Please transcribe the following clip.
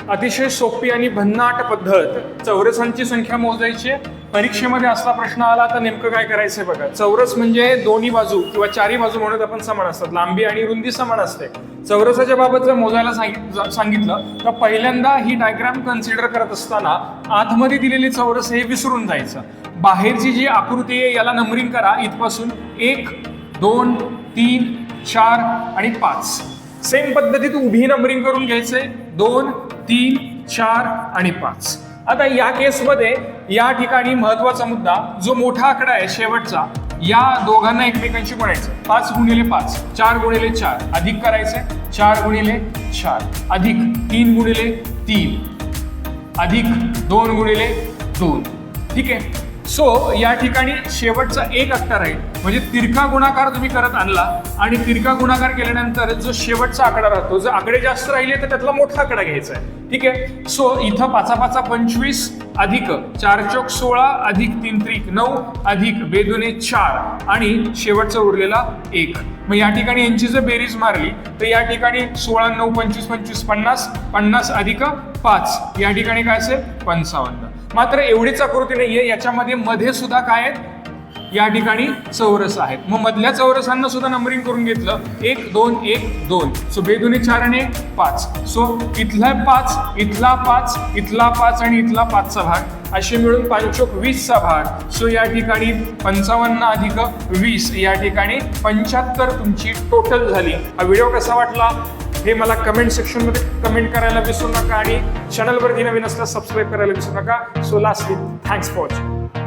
अतिशय सोपी आणि भन्नाट पद्धत चौरसांची संख्या मोजायची. परीक्षेमध्ये असला प्रश्न आला तर नेमकं काय करायचंय बघा. चौरस म्हणजे दोन्ही बाजू किंवा चारी बाजू म्हणून आपण समान असतात, लांबी आणि रुंदी समान असते. चौरसाच्या बाबत जर मोजायला सांगितलं तर पहिल्यांदा ही डायग्राम कन्सिडर करत असताना आतमध्ये दिलेले चौरस हे विसरून जायचं. बाहेरची जी आकृती आहे याला नंबरिंग करा. इथपासून 1, 2, 3, 4 आणि 5. सेम पद्धतीत उभी नंबरिंग करून घ्यायचंय. 2, 3, 4 आणि 5. आता या केसमध्ये या ठिकाणी महत्वाचा मुद्दा, जो मोठा आकडा आहे शेवटचा, या दोघांना एकमेकांशी गुणायचं. 5 गुणिले 5, 4 गुणिले 4 अधिक करायचे. 4 गुणिले 4 अधिक 3 गुणिले 3 अधिक 2 गुणिले 2. ठीक आहे. सो या ठिकाणी शेवटचा एक आकडा राहील. म्हणजे तिरका गुणाकार तुम्ही करत आणला आणि तिरका गुणाकार केल्यानंतर जो शेवटचा आकडा राहतो, जर आकडे जास्त राहिले तर त्यातला मोठा आकडा घ्यायचा आहे. ठीक आहे. सो इथं 5 5 25 अधिक 4 चौक 16 अधिक 3 त्रिक 9 अधिक 2 दुणे 4 आणि शेवटचा उरलेला 1. मग या ठिकाणी यांची जर बेरीज मारली तर या ठिकाणी 16 9 25 25 50 50 अधिक 5 या ठिकाणी काय असेल 55. मात्र एवढीच आकृती नाहीये, याच्यामध्ये मध्ये सुद्धा काय आहेत, या ठिकाणी चौरस आहेत. मग मधल्या चौरसांना सुद्धा नंबरिंग करून घेतलं. 1 2 1 2. सो 2 दुणे 4 आणि 5. सो इथला 5, इथला 5, इथला 5 आणि इथला 5चा भाग असे मिळून 5 चौक 20चा भाग. सो या ठिकाणी 55 अधिक 20 या ठिकाणी 75 तुमची टोटल झाली. हा व्हिडिओ कसा वाटला हे मला कमेंट सेक्शन मध्ये कमेंट करायला विसरू नका आणि चॅनलवरती नवीन असल्यास सबस्क्राईब करायला विसरू नका. So lastly thanks for watching.